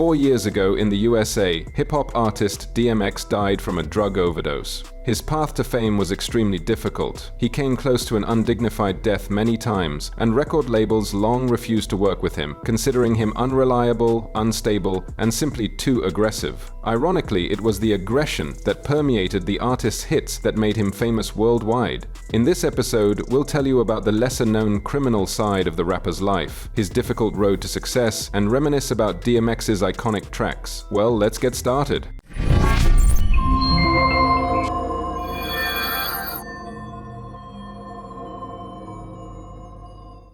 4 years ago in the USA, hip-hop artist DMX died from a drug overdose. His path to fame was extremely difficult. He came close to an undignified death many times, and record labels long refused to work with him, considering him unreliable, unstable, and simply too aggressive. Ironically, it was the aggression that permeated the artist's hits that made him famous worldwide. In this episode, we'll tell you about the lesser-known criminal side of the rapper's life, his difficult road to success, and reminisce about DMX's iconic tracks. Well, let's get started.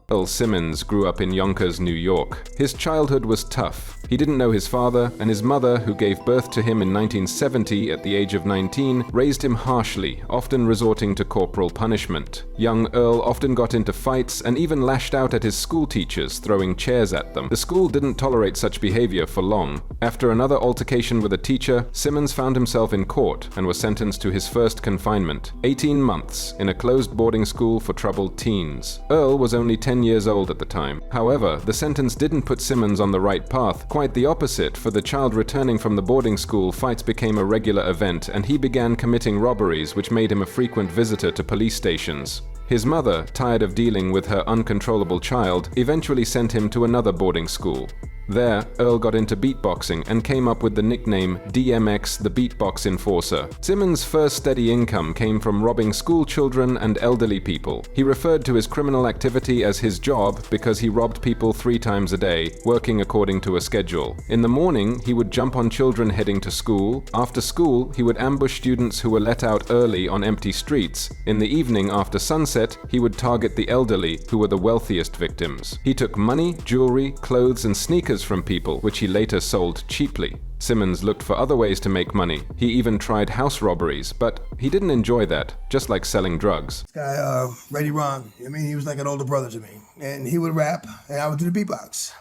Earl Simmons grew up in Yonkers, New York. His childhood was tough. He didn't know his father, and his mother, who gave birth to him in 1970 at the age of 19, raised him harshly, often resorting to corporal punishment. Young Earl often got into fights and even lashed out at his school teachers, throwing chairs at them. The school didn't tolerate such behavior for long. After another altercation with a teacher, Simmons found himself in court and was sentenced to his first confinement, 18 months, in a closed boarding school for troubled teens. Earl was only 10 years old at the time. However, the sentence didn't put Simmons on the right path. Quite the opposite. For the child returning from the boarding school, fights became a regular event, and he began committing robberies, which made him a frequent visitor to police stations. His mother, tired of dealing with her uncontrollable child, eventually sent him to another boarding school. There, Earl got into beatboxing and came up with the nickname DMX, the Beatbox Enforcer. Simmons' first steady income came from robbing school children and elderly people. He referred to his criminal activity as his job because he robbed people 3 times a day, working according to a schedule. In the morning, he would jump on children heading to school. After school, he would ambush students who were let out early on empty streets. In the evening after sunset, he would target the elderly, who were the wealthiest victims. He took money, jewelry, clothes, and sneakers from people, which he later sold cheaply. Simmons looked for other ways to make money. He even tried house robberies, but he didn't enjoy that, just like selling drugs. This guy, Reddy Ron, he was like an older brother to me. And he would rap, and I would do the beatbox.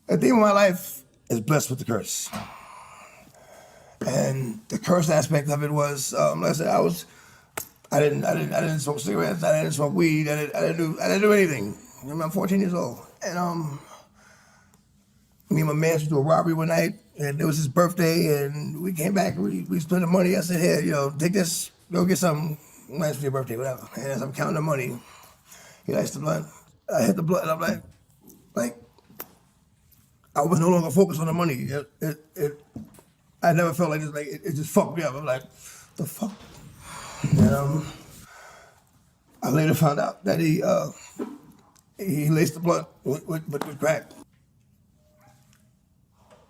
The theme of my life is blessed with the curse. And the curse aspect of it was, like I said, I didn't smoke cigarettes, I didn't smoke weed, I didn't do anything. I'm 14 years old. And me and my man should do a robbery one night, and it was his birthday, and we came back, we spent the money. I said, hey, take this, go get something nice for your birthday, whatever. And as I'm counting the money, he lights the blunt. I hit the blunt, and I'm like, I was no longer focused on the money. I never felt like this, it just fucked me up. I'm like, the fuck? And I later found out that he laced the blunt with crack.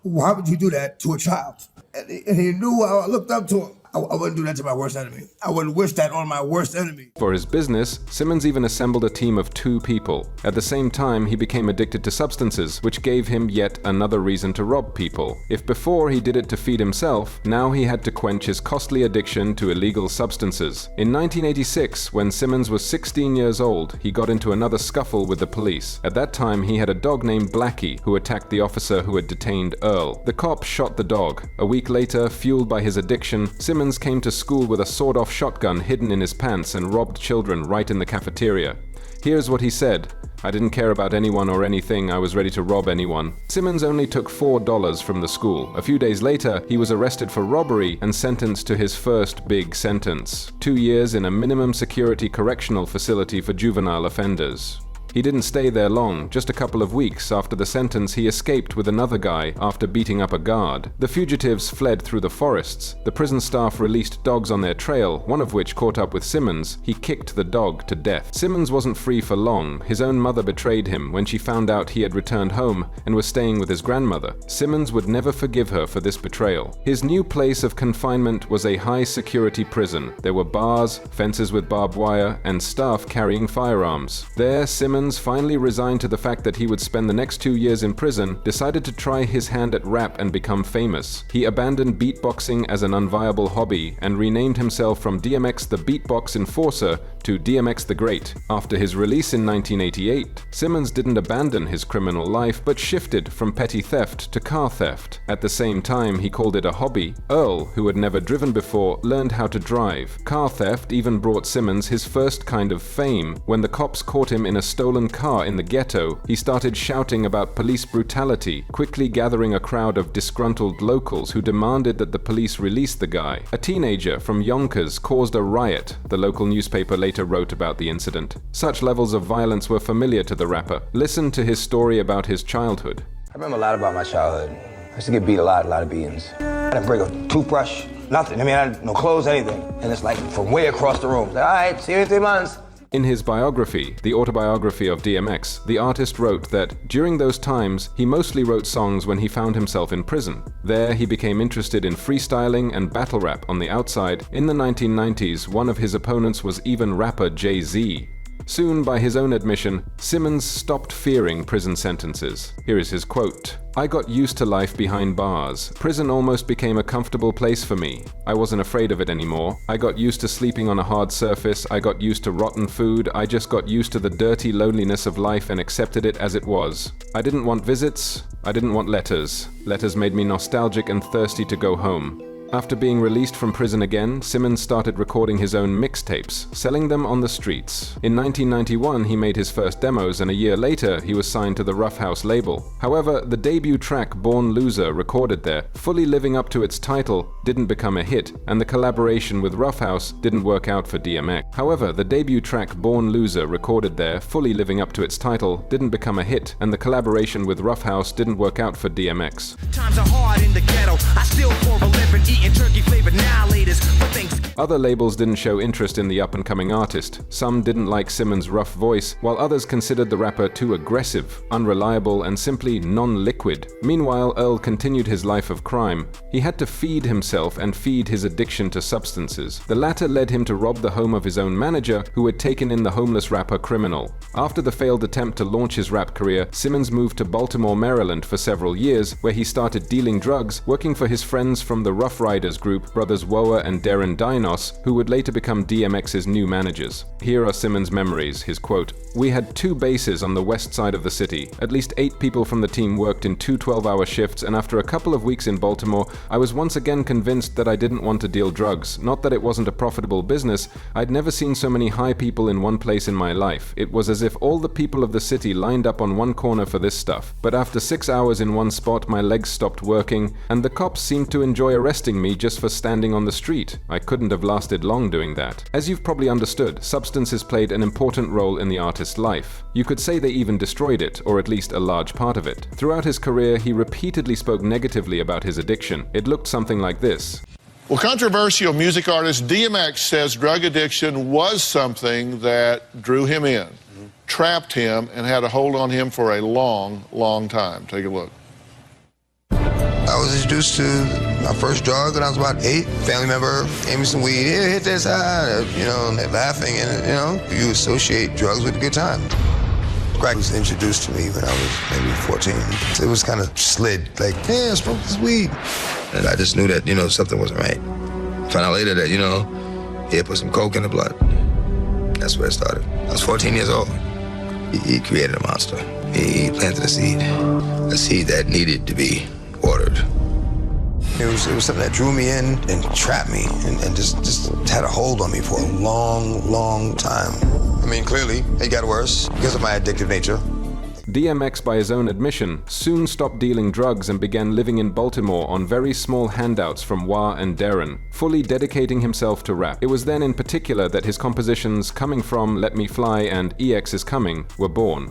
Why would you do that to a child? And he knew how I looked up to him. I wouldn't do that to my worst enemy. I wouldn't wish that on my worst enemy. For his business, Simmons even assembled a team of 2 people. At the same time, he became addicted to substances, which gave him yet another reason to rob people. If before he did it to feed himself, now he had to quench his costly addiction to illegal substances. In 1986, when Simmons was 16 years old, he got into another scuffle with the police. At that time, he had a dog named Blackie, who attacked the officer who had detained Earl. The cop shot the dog. A week later, fueled by his addiction, Simmons came to school with a sawed-off shotgun hidden in his pants and robbed children right in the cafeteria. Here's what he said: "I didn't care about anyone or anything, I was ready to rob anyone." Simmons only took $4 from the school. A few days later, he was arrested for robbery and sentenced to his first big sentence: 2 years in a minimum security correctional facility for juvenile offenders. He didn't stay there long. Just a couple of weeks after the sentence, he escaped with another guy after beating up a guard. The fugitives fled through the forests. The prison staff released dogs on their trail, one of which caught up with Simmons. He kicked the dog to death. Simmons wasn't free for long. His own mother betrayed him when she found out he had returned home and was staying with his grandmother. Simmons would never forgive her for this betrayal. His new place of confinement was a high-security prison. There were bars, fences with barbed wire, and staff carrying firearms. There, Simmons finally resigned to the fact that he would spend the next 2 years in prison, decided to try his hand at rap and become famous. He abandoned beatboxing as an unviable hobby and renamed himself from DMX the Beatbox Enforcer to DMX the Great. After his release in 1988, Simmons didn't abandon his criminal life but shifted from petty theft to car theft. At the same time, he called it a hobby. Earl, who had never driven before, learned how to drive. Car theft even brought Simmons his first kind of fame when the cops caught him in a stolen stolen car in the ghetto, he started shouting about police brutality, quickly gathering a crowd of disgruntled locals who demanded that the police release the guy. A teenager from Yonkers caused a riot, the local newspaper later wrote about the incident. Such levels of violence were familiar to the rapper. Listen to his story about his childhood. I remember a lot about my childhood. I used to get beat a lot of beatings. I didn't break a toothbrush, nothing. I mean, I had no clothes, anything. And it's like from way across the room. Like, all right, see you in 3 months. In his biography, the autobiography of DMX, the artist wrote that during those times, he mostly wrote songs when he found himself in prison. There, he became interested in freestyling and battle rap on the outside. In the 1990s, one of his opponents was even rapper Jay-Z. Soon, by his own admission, Simmons stopped fearing prison sentences. Here is his quote. "I got used to life behind bars. Prison almost became a comfortable place for me. I wasn't afraid of it anymore. I got used to sleeping on a hard surface. I got used to rotten food. I just got used to the dirty loneliness of life and accepted it as it was. I didn't want visits. I didn't want letters. Letters made me nostalgic and thirsty to go home." After being released from prison again, Simmons started recording his own mixtapes, selling them on the streets. In 1991, he made his first demos, and a year later, he was signed to the Rough House label. However, the debut track Born Loser, recorded there, fully living up to its title, didn't become a hit, and the collaboration with Rough House didn't work out for DMX. However, the debut track Born Loser, recorded there, fully living up to its title, didn't become a hit, and the collaboration with Rough House didn't work out for DMX. Times are hard in the ghetto. I still pour a living, eating turkey-flavored annihilators for things. Other labels didn't show interest in the up-and-coming artist. Some didn't like Simmons' rough voice, while others considered the rapper too aggressive, unreliable, and simply non-liquid. Meanwhile, Earl continued his life of crime. He had to feed himself and feed his addiction to substances. The latter led him to rob the home of his own manager, who had taken in the homeless rapper Criminal. After the failed attempt to launch his rap career, Simmons moved to Baltimore, Maryland for several years, where he started dealing drugs, working for his friends from the Rough Riders group, brothers Woa and Darren Dinos, who would later become DMX's new managers. Here are Simmons' memories, his quote, "We had 2 bases on the west side of the city. At least 8 people from the team worked in 2 12-hour shifts, and after a couple of weeks in Baltimore, I was once again convinced that I didn't want to deal drugs. Not that it wasn't a profitable business. I'd never seen so many high people in one place in my life. It was as if all the people of the city lined up on one corner for this stuff. But after 6 hours in one spot, my legs stopped working, and the cops seemed to enjoy arresting me just for standing on the street. I couldn't have lasted long doing that." As you've probably understood, substances played an important role in the artist's life. You could say they even destroyed it, or at least a large part of it. Throughout his career, he repeatedly spoke negatively about his addiction. It looked something like this. Well, controversial music artist DMX says drug addiction was something that drew him in, trapped him, and had a hold on him for a long, long time. Take a look. I was introduced to my first drug when I was about 8. Family member gave me some weed. Here, hit this side, and they're laughing, and you associate drugs with a good time. Crack was introduced to me when I was maybe 14. It was kind of slid, like, hey, I smoke this weed. And I just knew that, something wasn't right. Found out later that, he had put some coke in the blood. That's where it started. I was 14 years old. He created a monster. He planted a seed that needed to be watered. It was something that drew me in and trapped me and just had a hold on me for a long, long time. I mean, clearly, it got worse because of my addictive nature. DMX, by his own admission, soon stopped dealing drugs and began living in Baltimore on very small handouts from Wah and Darren, fully dedicating himself to rap. It was then in particular that his compositions Coming From, Let Me Fly, and EX Is Coming were born.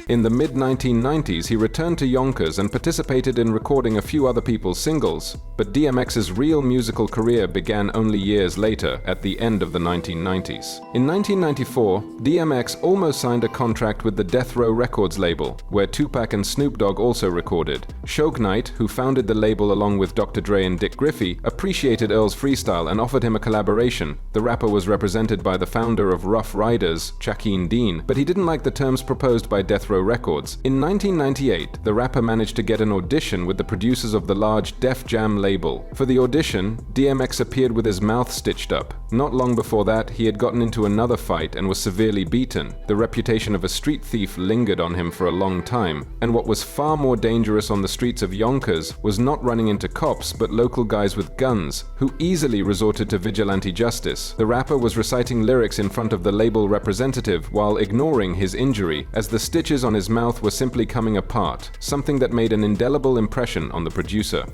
In the mid-1990s, he returned to Yonkers and participated in recording a few other people's singles, but DMX's real musical career began only years later, at the end of the 1990s. In 1994, DMX almost signed a contract with the Death Row Records label, where Tupac and Snoop Dogg also recorded. Suge Knight, who founded the label along with Dr. Dre and Dick Griffey, appreciated Earl's freestyle and offered him a collaboration. The rapper was represented by the founder of Rough Riders, Shaquille Dean, but he didn't like the terms proposed by Death Row Records. In 1998, the rapper managed to get an audition with the producers of the large Def Jam label. For the audition, DMX appeared with his mouth stitched up. Not long before that, he had gotten into another fight and was severely beaten. The reputation of a street thief lingered on him for a long time, and what was far more dangerous on the streets of Yonkers was not running into cops but local guys with guns, who easily resorted to vigilante justice. The rapper was reciting lyrics in front of the label representative while ignoring his injury, as the stitches on his mouth were simply coming apart, something that made an indelible impression on the producer.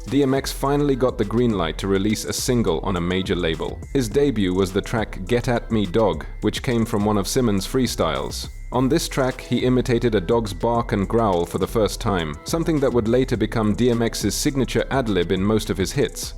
DMX finally got the green light to release a single on a major label. His debut was the track Get At Me Dog, which came from one of Simmons' freestyles. On this track, he imitated a dog's bark and growl for the first time, something that would later become DMX's signature ad-lib in most of his hits.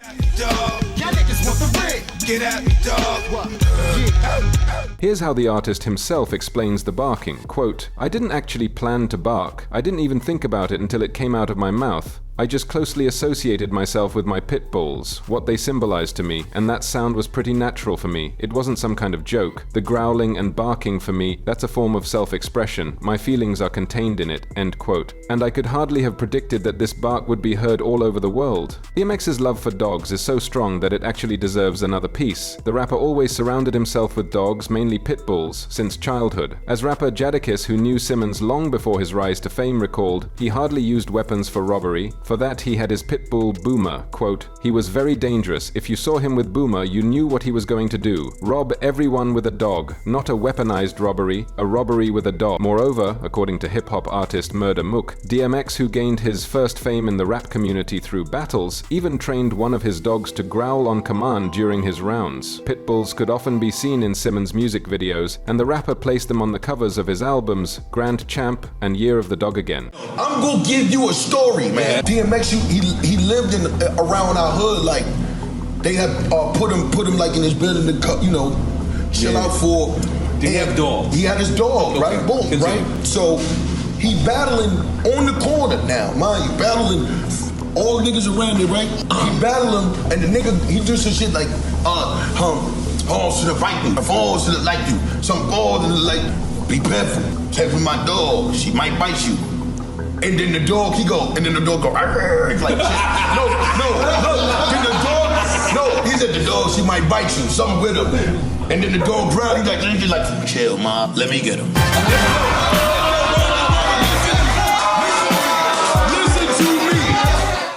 Here's how the artist himself explains the barking, quote, "I didn't actually plan to bark. I didn't even think about it until it came out of my mouth. I just closely associated myself with my pit bulls, what they symbolized to me, and that sound was pretty natural for me. It wasn't some kind of joke. The growling and barking for me, that's a form of self-expression. My feelings are contained in it," end quote. And I could hardly have predicted that this bark would be heard all over the world. DMX's love for dogs is so strong that it actually deserves another piece. The rapper always surrounded himself with dogs, mainly pit bulls, since childhood. As rapper Jadakiss, who knew Simmons long before his rise to fame, recalled, he hardly used weapons for robbery. For that, he had his pit bull Boomer, quote, "He was very dangerous. If you saw him with Boomer, you knew what he was going to do. Rob everyone with a dog. Not a weaponized robbery, a robbery with a dog." Moreover, according to hip-hop artist Murder Mook, DMX, who gained his first fame in the rap community through battles, even trained one of his dogs to growl on command during his rounds. Pit bulls could often be seen in Simmons' music videos, and the rapper placed them on the covers of his albums Grand Champ and Year of the Dog Again. I'm gonna give you a story, man. DMX, he lived in around our hood, like they had put him like in his building to chill out for. Did he have dogs? He had his dog, okay. right? Boom, Continue. right? So he battling on the corner now, mind you, battling all the niggas around there, right? He battle him, and the nigga, he do some shit like, balls to the right me, balls to the like you, some balls to the like, be careful, take from my dog, she might bite you. And then the dog, he go, and then the dog go, like, no, then the dog, no, he said the dog, she might bite you, something with him. And then the dog growl, he's like, chill, ma, let me get him. Listen to me.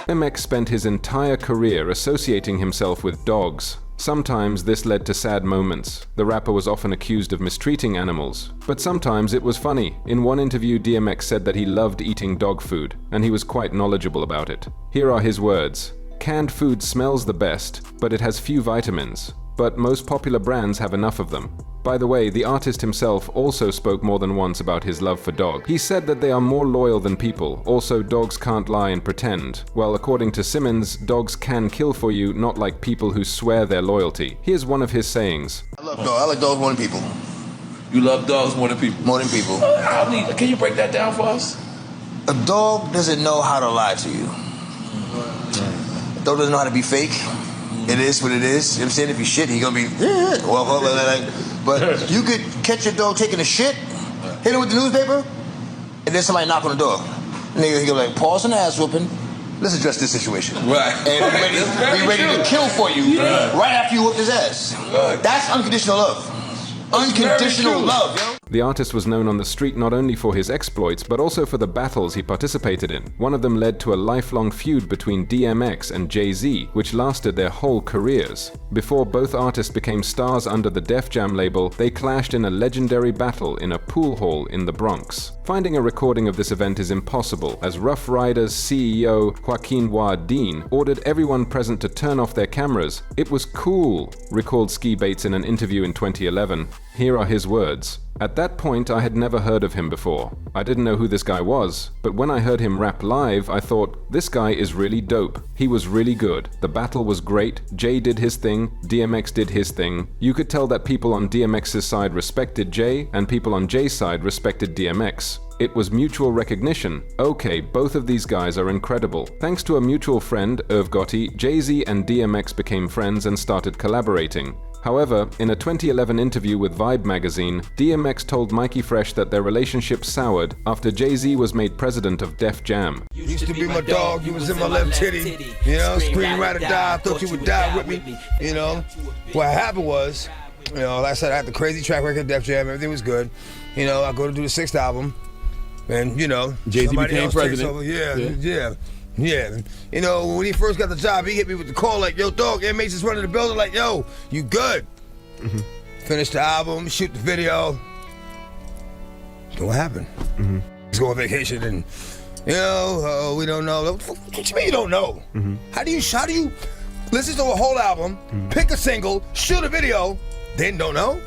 DMX spent his entire career associating himself with dogs. Sometimes this led to sad moments. The rapper was often accused of mistreating animals. But sometimes it was funny. In one interview, DMX said that he loved eating dog food, and he was quite knowledgeable about it. Here are his words. "Canned food smells the best, but it has few vitamins. But most popular brands have enough of them." By the way, the artist himself also spoke more than once about his love for dogs. He said that they are more loyal than people. Also, dogs can't lie and pretend. Well, according to Simmons, dogs can kill for you, not like people who swear their loyalty. Here's one of his sayings. I love dogs. I like dogs more than people. You love dogs more than people? More than people. Can you break that down for us? A dog doesn't know how to lie to you. A dog doesn't know how to be fake. It is what it is. You know what I'm saying? If you shit, he gonna be, but you could catch your dog taking a shit, hit it with the newspaper, and then somebody knock on the door. Nigga, he go like, pause and ass whooping. Let's address this situation. Right. And be ready to kill for you right after you whoop his ass. That's unconditional love. Unconditional love, yo. The artist was known on the street not only for his exploits, but also for the battles he participated in. One of them led to a lifelong feud between DMX and Jay-Z, which lasted their whole careers. Before both artists became stars under the Def Jam label, they clashed in a legendary battle in a pool hall in the Bronx. Finding a recording of this event is impossible, as Rough Riders CEO Joaquin Dean ordered everyone present to turn off their cameras. "It was cool," recalled Ski Bates in an interview in 2011. Here are his words. "At that point, I had never heard of him before. I didn't know who this guy was, but when I heard him rap live, I thought, this guy is really dope. He was really good. The battle was great. Jay did his thing. DMX did his thing. You could tell that people on DMX's side respected Jay, and people on Jay's side respected DMX. It was mutual recognition. Okay, both of these guys are incredible." Thanks to a mutual friend, Irv Gotti, Jay-Z and DMX became friends and started collaborating. However, in a 2011 interview with Vibe magazine, DMX told Mikey Fresh that their relationship soured after Jay-Z was made president of Def Jam. You used to be my dog, you was in my left titty. You know, scream, ride or die, I thought you would die with me. You know, what happened was, you know, like I said, I had the crazy track record of Def Jam, everything was good. You know, I go to do the 6th album, and you know, Jay-Z became president. Yeah. You know, when he first got the job, he hit me with the call like, yo, dog, MH is running the building, like, yo, you good? Finish the album, shoot the video. So what happened? Let's go on vacation and, you know, we don't know. What you mean you don't know? How do you listen to a whole album, pick a single, shoot a video, then don't know?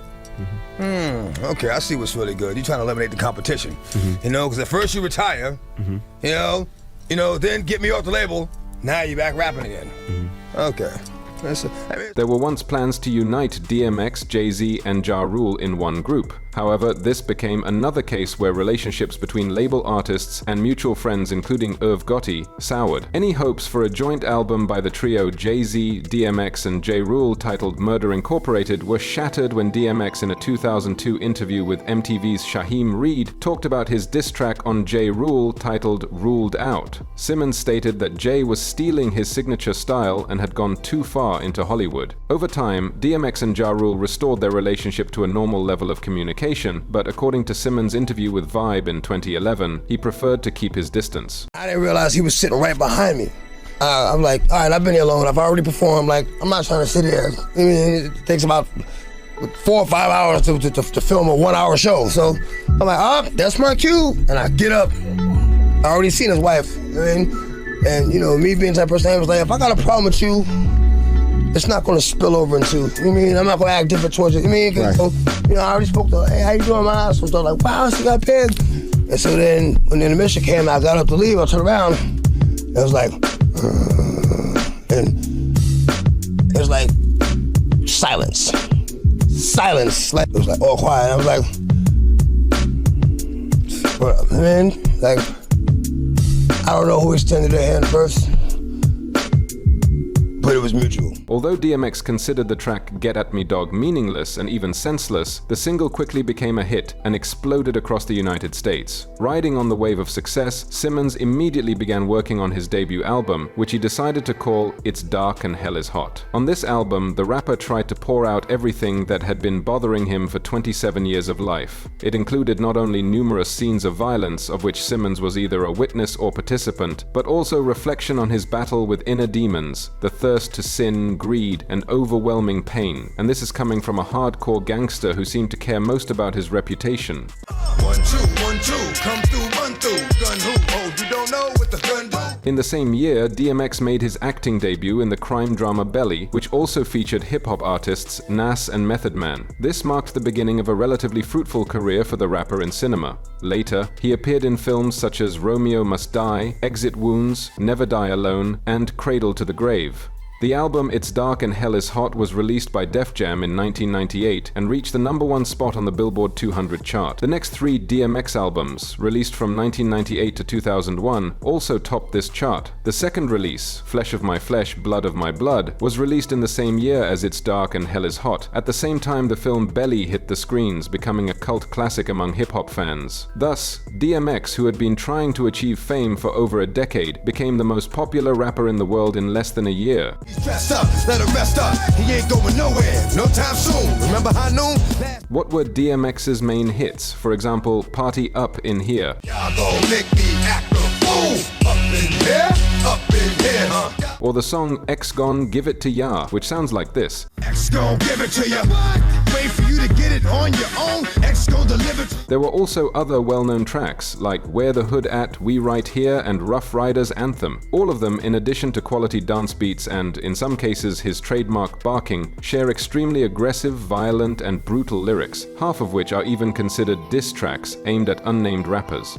Okay, I see what's really good. You're trying to eliminate the competition. You know, because at first you retire, you know, then get me off the label, now you're back rapping again. Okay. There were once plans to unite DMX, Jay-Z, and Ja Rule in one group. However, this became another case where relationships between label artists and mutual friends, including Irv Gotti, soured. Any hopes for a joint album by the trio Jay-Z, DMX, and J. Rule titled Murder Incorporated were shattered when DMX, in a 2002 interview with MTV's Shaheem Reed, talked about his diss track on J. Rule titled Ruled Out. Simmons stated that Jay was stealing his signature style and had gone too far into Hollywood. Over time, DMX and Ja Rule restored their relationship to a normal level of communication, but according to Simmons' interview with Vibe in 2011, he preferred to keep his distance. I didn't realize he was sitting right behind me. I'm like, all right, I've been here long enough. I already performed. Like, I'm not trying to sit here. I mean, it takes about 4 or 5 hours to film a 1-hour show. So I'm like, oh, that's my cue. And I get up. I already seen his wife. And you know, me being that person, I was like, if I got a problem with you, it's not going to spill over into, you mean, I'm not going to act different towards you. You mean, right. So, you know, I already spoke to her, hey, how you doing, my ass? So I was like, wow, she got pigs. And so then, when the intermission came, I got up to leave, I turned around, it was like, and it was like, silence. Like, it was like all quiet. I was like, what up, man? Like, I don't know who extended their hand first, but it was mutual. Although DMX considered the track Get At Me Dog meaningless and even senseless, the single quickly became a hit and exploded across the United States. Riding on the wave of success, Simmons immediately began working on his debut album, which he decided to call It's Dark and Hell Is Hot. On this album, the rapper tried to pour out everything that had been bothering him for 27 years of life. It included not only numerous scenes of violence, of which Simmons was either a witness or participant, but also reflection on his battle with inner demons, the thirst to sin, greed, and overwhelming pain. And this is coming from a hardcore gangster who seemed to care most about his reputation. 1, 2, 1, 2, come through, run through, gun who? Oh, you don't know what the gun do? In the same year, DMX made his acting debut in the crime drama Belly, which also featured hip-hop artists Nas and Method Man. This marked the beginning of a relatively fruitful career for the rapper in cinema. Later, he appeared in films such as Romeo Must Die, Exit Wounds, Never Die Alone, and Cradle to the Grave. The album It's Dark and Hell Is Hot was released by Def Jam in 1998 and reached the #1 spot on the Billboard 200 chart. The next 3 DMX albums, released from 1998 to 2001, also topped this chart. The second release, Flesh of My Flesh, Blood of My Blood, was released in the same year as It's Dark and Hell Is Hot. At the same time, the film Belly hit the screens, becoming a cult classic among hip-hop fans. Thus, DMX, who had been trying to achieve fame for over a decade, became the most popular rapper in the world in less than a year. He's dressed up, let him rest up. He ain't going nowhere, no time soon. Remember high noon? What were DMX's main hits? For example, Party Up in Here. Y'all gon' make me act a fool. Up in here, huh? Or the song X Gon Give It to Ya, which sounds like this. X gon' give it to ya. Wait for you to get it on your own. X gon' deliver to. There were also other well-known tracks like Where the Hood At, We Right Here, and Rough Riders Anthem. All of them, in addition to quality dance beats and, in some cases, his trademark barking, share extremely aggressive, violent, and brutal lyrics, half of which are even considered diss tracks aimed at unnamed rappers.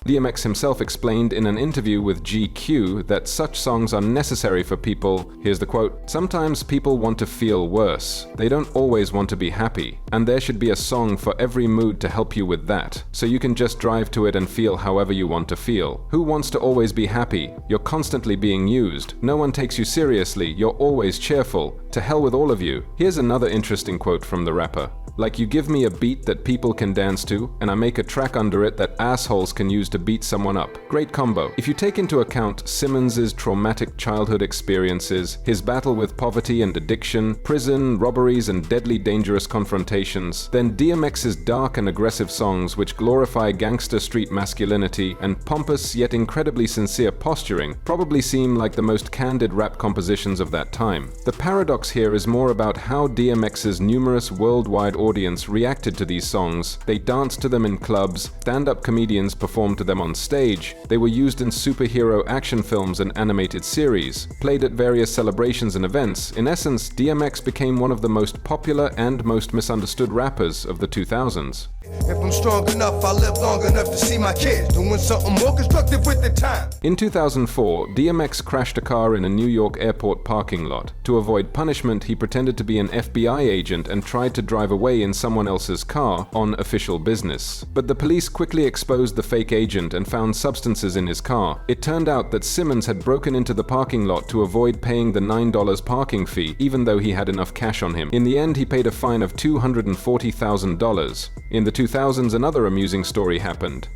DMX himself explained in an interview with GQ that such songs are necessary for people. Here's the quote: "Sometimes people want to feel worse. They don't always want to be happy. And there should be a song for every mood to help you with that. So you can just drive to it and feel however you want to feel. Who wants to always be happy? You're constantly being used. No one takes you seriously. You're always cheerful. To hell with all of you." Here's another interesting quote from the rapper. "Like you give me a beat that people can dance to, and I make a track under it that assholes can use to beat someone up. Great combo." If you take into account Simmons's traumatic childhood experiences, his battle with poverty and addiction, prison, robberies, and deadly dangerous confrontations, then DMX's dark and aggressive songs which glorify gangster street masculinity and pompous yet incredibly sincere posturing probably seem like the most candid rap compositions of that time. The paradox here is more about how DMX's numerous worldwide audience reacted to these songs. They danced to them in clubs, stand-up comedians performed to them on stage, they were used in superhero action films and animated series, played at various celebrations and events. In essence, DMX became one of the most popular and most misunderstood rappers of the 2000s. If I'm strong enough, I'll live long enough to see my kids doing something more constructive with the time. In 2004, DMX crashed a car in a New York airport parking lot. To avoid punishment, he pretended to be an FBI agent and tried to drive away in someone else's car on official business. But the police quickly exposed the fake agent and found substances in his car. It turned out that Simmons had broken into the parking lot to avoid paying the $9 parking fee, even though he had enough cash on him. In the end, he paid a fine of $240,000. In the 2000s, another amusing story happened.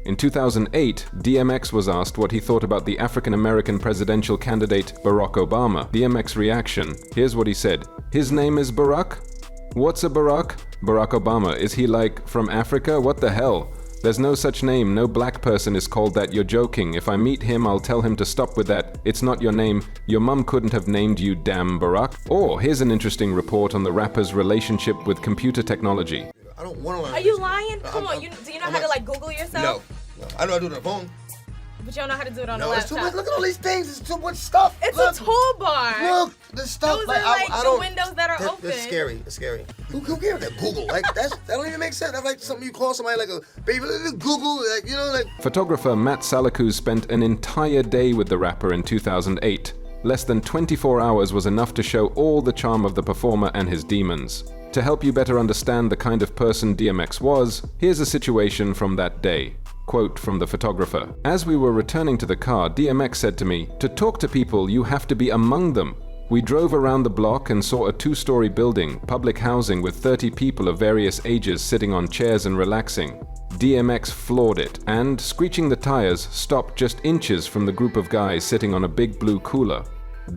In 2008, DMX was asked what he thought about the African-American presidential candidate Barack Obama. DMX reaction: here's what he said. "His name is Barack? What's a Barack? Barack Obama. Is he like from Africa? What the hell? There's no such name. No black person is called that. You're joking. If I meet him, I'll tell him to stop with that. It's not your name. Your mum couldn't have named you damn Barack." Or here's an interesting report on the rapper's relationship with computer technology. I don't want to learn. Are you lying? Come on, do you know how to like Google yourself? No. I know how to do it on the phone. But you don't know how to do it on the No, it's laptop. too much. Look at all these things. It's too much stuff. It's Look, a toolbar. Look, the stuff. Those like, are like I the don't, windows that are open. That's scary. It's scary. Who cares that Google? Like that don't even make sense. That's like something you call somebody like a baby. Google, like you know, like. Photographer Matt Salaku spent an entire day with the rapper in 2008. Less than 24 hours was enough to show all the charm of the performer and his demons. To help you better understand the kind of person DMX was, here's a situation from that day. Quote from the photographer: "As we were returning to the car, DMX said to me, 'To talk to people, you have to be among them.' We drove around the block and saw a 2-story building, public housing with 30 people of various ages sitting on chairs and relaxing. DMX floored it and, screeching the tires, stopped just inches from the group of guys sitting on a big blue cooler.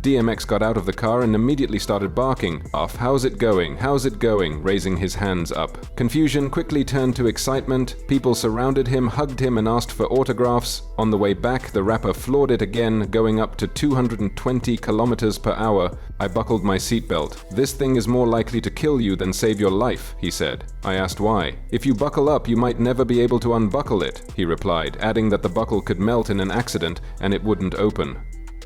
DMX got out of the car and immediately started barking off, 'How's it going? How's it going?' raising his hands up. Confusion quickly turned to excitement. People surrounded him, hugged him, and asked for autographs. On the way back, the rapper floored it again, going up to 220 kilometers per hour. I buckled my seatbelt. 'This thing is more likely to kill you than save your life,' he said. I asked why. 'If you buckle up, you might never be able to unbuckle it,' he replied, adding that the buckle could melt in an accident and it wouldn't open.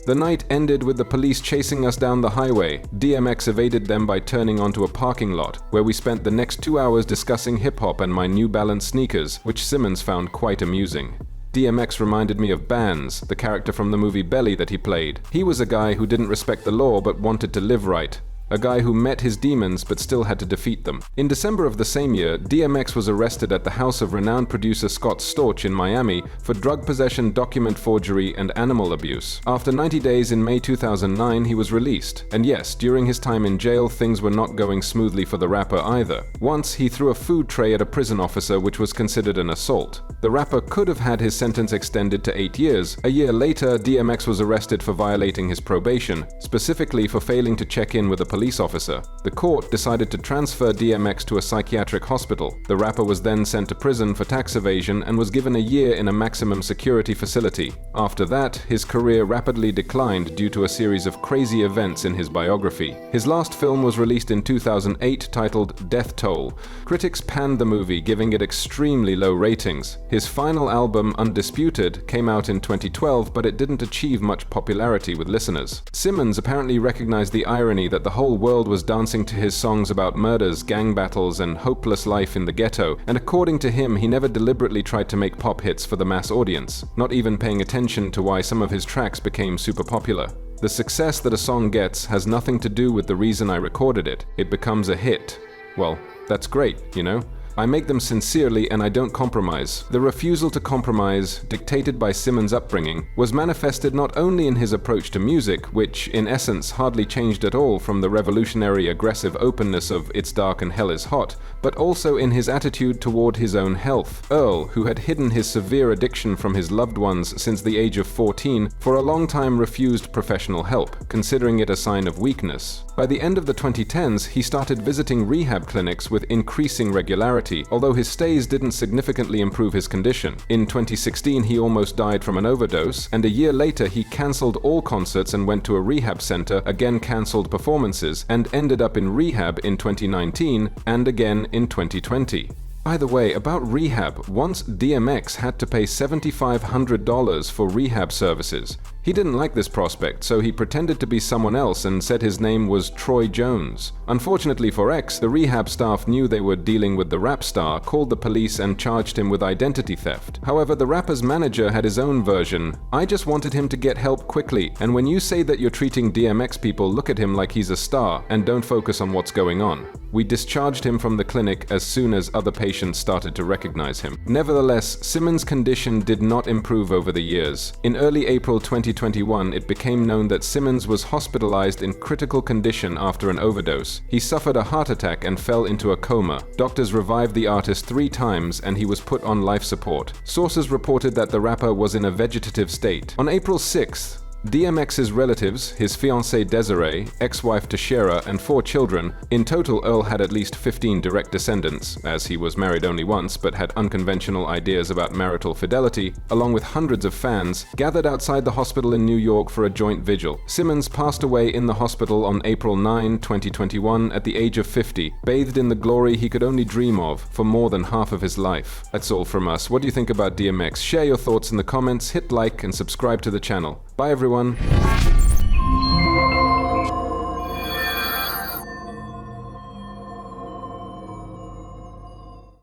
The night ended with the police chasing us down the highway. DMX evaded them by turning onto a parking lot, where we spent the next 2 hours discussing hip-hop and my New Balance sneakers, which Simmons found quite amusing. DMX reminded me of Bands, the character from the movie Belly that he played. He was a guy who didn't respect the law but wanted to live right. A guy who met his demons but still had to defeat them. In December of the same year, DMX was arrested at the house of renowned producer Scott Storch in Miami for drug possession, document forgery, and animal abuse. After 90 days in May 2009, he was released. And yes, during his time in jail, things were not going smoothly for the rapper either. Once, he threw a food tray at a prison officer, which was considered an assault. The rapper could have had his sentence extended to 8 years. A year later, DMX was arrested for violating his probation, specifically for failing to check in with a police officer. The court decided to transfer DMX to a psychiatric hospital. The rapper was then sent to prison for tax evasion and was given a year in a maximum security facility. After that, his career rapidly declined due to a series of crazy events in his biography. His last film was released in 2008 titled Death Toll. Critics panned the movie, giving it extremely low ratings. His final album, Undisputed, came out in 2012, but it didn't achieve much popularity with listeners. Simmons apparently recognized the irony that the whole whole world was dancing to his songs about murders, gang battles, and hopeless life in the ghetto, and according to him, he never deliberately tried to make pop hits for the mass audience, not even paying attention to why some of his tracks became super popular. The success that a song gets has nothing to do with the reason I recorded it. It becomes a hit. Well, that's great, you know? I make them sincerely and I don't compromise. The refusal to compromise, dictated by Simmons' upbringing, was manifested not only in his approach to music, which in essence hardly changed at all from the revolutionary aggressive openness of It's Dark and Hell is Hot, but also in his attitude toward his own health. Earl, who had hidden his severe addiction from his loved ones since the age of 14, for a long time refused professional help, considering it a sign of weakness. By the end of the 2010s, he started visiting rehab clinics with increasing regularity, although his stays didn't significantly improve his condition. In 2016, he almost died from an overdose, and a year later he cancelled all concerts and went to a rehab center, again cancelled performances, and ended up in rehab in 2019 and again in 2020. By the way, about rehab, once DMX had to pay $7,500 for rehab services. He didn't like this prospect, so he pretended to be someone else and said his name was Troy Jones. Unfortunately for X, the rehab staff knew they were dealing with the rap star, called the police and charged him with identity theft. However, the rapper's manager had his own version. I just wanted him to get help quickly, and when you say that you're treating DMX people, look at him like he's a star and don't focus on what's going on. We discharged him from the clinic as soon as other patients started to recognize him. Nevertheless, Simmons' condition did not improve over the years. In early April 2021, it became known that Simmons was hospitalized in critical condition after an overdose. He suffered a heart attack and fell into a coma. Doctors revived the artist 3 times and he was put on life support. Sources reported that the rapper was in a vegetative state. On April 6th, DMX's relatives, his fiancée Desiree, ex-wife Tashera, and 4 children, in total Earl had at least 15 direct descendants, as he was married only once but had unconventional ideas about marital fidelity, along with hundreds of fans, gathered outside the hospital in New York for a joint vigil. Simmons passed away in the hospital on April 9, 2021 at the age of 50, bathed in the glory he could only dream of for more than half of his life. That's all from us. What do you think about DMX? Share your thoughts in the comments, hit like and subscribe to the channel. Bye everyone.